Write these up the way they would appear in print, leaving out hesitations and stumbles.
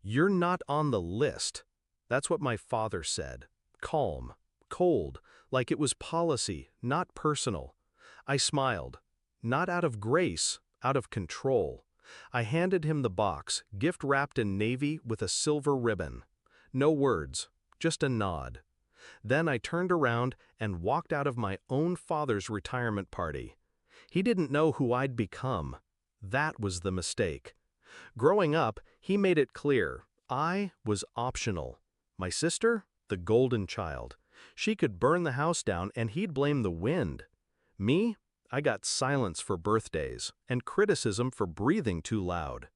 "You're not on the list." That's what my father said. Calm, cold, like it was policy, not personal. I smiled. Not out of grace, out of control. I handed him the box, gift wrapped in navy with a silver ribbon. No words, just a nod. Then I turned around and walked out of my own father's retirement party. He didn't know who I'd become. That was the mistake. Growing up, he made it clear, I was optional. My sister, the golden child. She could burn the house down and he'd blame the wind. Me, I got silence for birthdays and criticism for breathing too loud.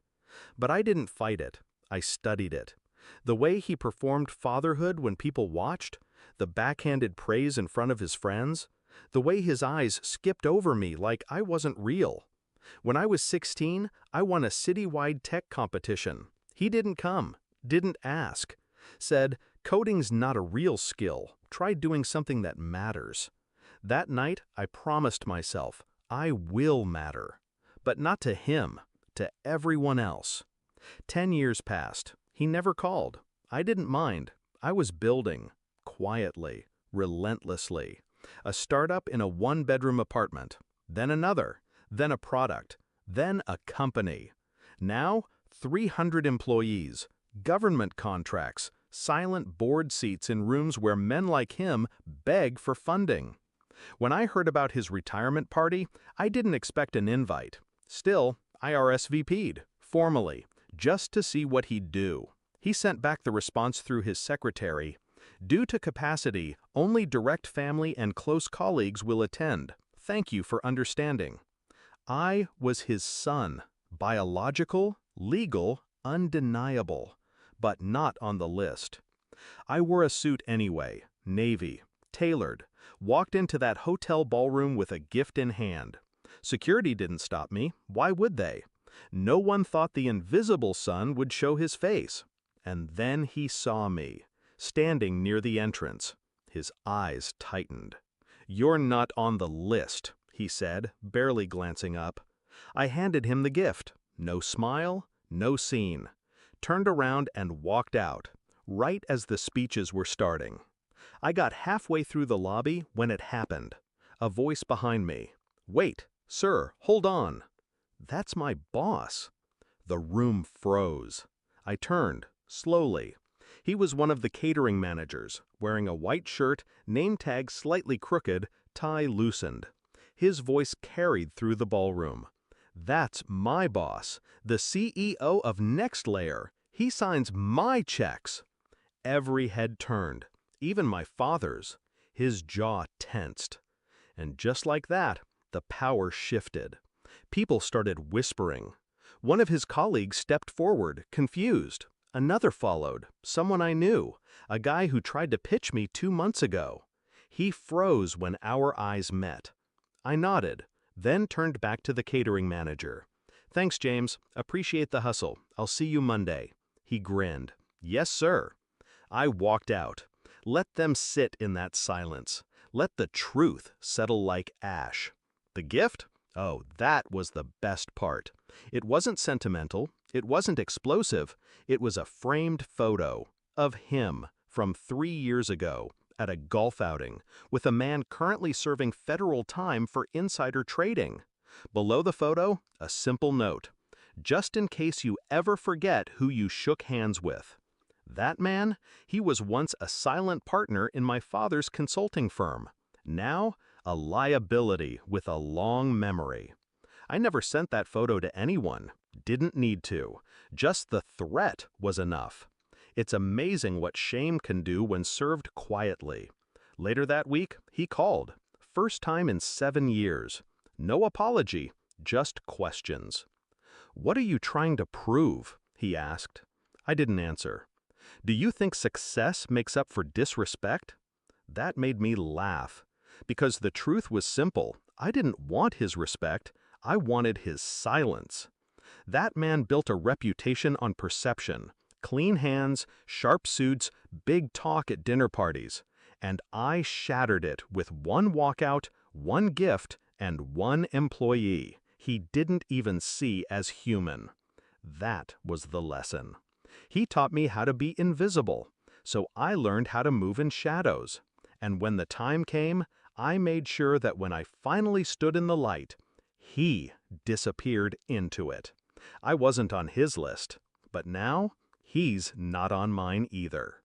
But I didn't fight it. I studied it. The way he performed fatherhood when people watched, the backhanded praise in front of his friends, the way his eyes skipped over me like I wasn't real. When I was 16, I won a citywide tech competition. He didn't come, didn't ask. Said, coding's not a real skill. Try doing something that matters. That night, I promised myself, I will matter. But not to him, to everyone else. 10 years passed. He never called. I didn't mind. I was building, quietly, relentlessly. A startup in a one-bedroom apartment, then another, then a product, then a company. Now, 300 employees, government contracts, silent board seats in rooms where men like him beg for funding. When I heard about his retirement party, I didn't expect an invite. Still, I RSVP'd, formally, just to see what he'd do. He sent back the response through his secretary. Due to capacity, only direct family and close colleagues will attend. Thank you for understanding. I was his son, biological, legal, undeniable, but not on the list. I wore a suit anyway, navy, tailored, walked into that hotel ballroom with a gift in hand. Security didn't stop me. Why would they? No one thought the invisible son would show his face. And then he saw me, standing near the entrance. His eyes tightened. "You're not on the list," he said, barely glancing up. I handed him the gift. No smile, no scene. Turned around and walked out, right as the speeches were starting. I got halfway through the lobby when it happened. A voice behind me. "Wait, sir, hold on." That's my boss. The room froze. I turned, slowly. He was one of the catering managers, wearing a white shirt, name tag slightly crooked, tie loosened. His voice carried through the ballroom. "That's my boss, the CEO of Next Layer. He signs my checks." Every head turned, even my father's. His jaw tensed. And just like that, the power shifted. People started whispering. One of his colleagues stepped forward, confused. Another followed, someone I knew, a guy who tried to pitch me 2 months ago. He froze when our eyes met. I nodded, then turned back to the catering manager. "Thanks, James. Appreciate the hustle. I'll see you Monday." He grinned. "Yes, sir." I walked out. Let them sit in that silence. Let the truth settle like ash. The gift? Oh, that was the best part. It wasn't sentimental. It wasn't explosive. It was a framed photo of him from 3 years ago at a golf outing with a man currently serving federal time for insider trading. Below the photo, a simple note. Just in case you ever forget who you shook hands with. That man, he was once a silent partner in my father's consulting firm. Now, a liability with a long memory. I never sent that photo to anyone. Didn't need to. Just the threat was enough. It's amazing what shame can do when served quietly. Later that week, he called. First time in 7 years. No apology, just questions. "What are you trying to prove?" he asked. I didn't answer. "Do you think success makes up for disrespect?" That made me laugh. Because the truth was simple. I didn't want his respect. I wanted his silence. That man built a reputation on perception. Clean hands, sharp suits, big talk at dinner parties. And I shattered it with one walkout, one gift, and one employee he didn't even see as human. That was the lesson. He taught me how to be invisible, so I learned how to move in shadows. And when the time came, I made sure that when I finally stood in the light, he disappeared into it. I wasn't on his list, but now he's not on mine either.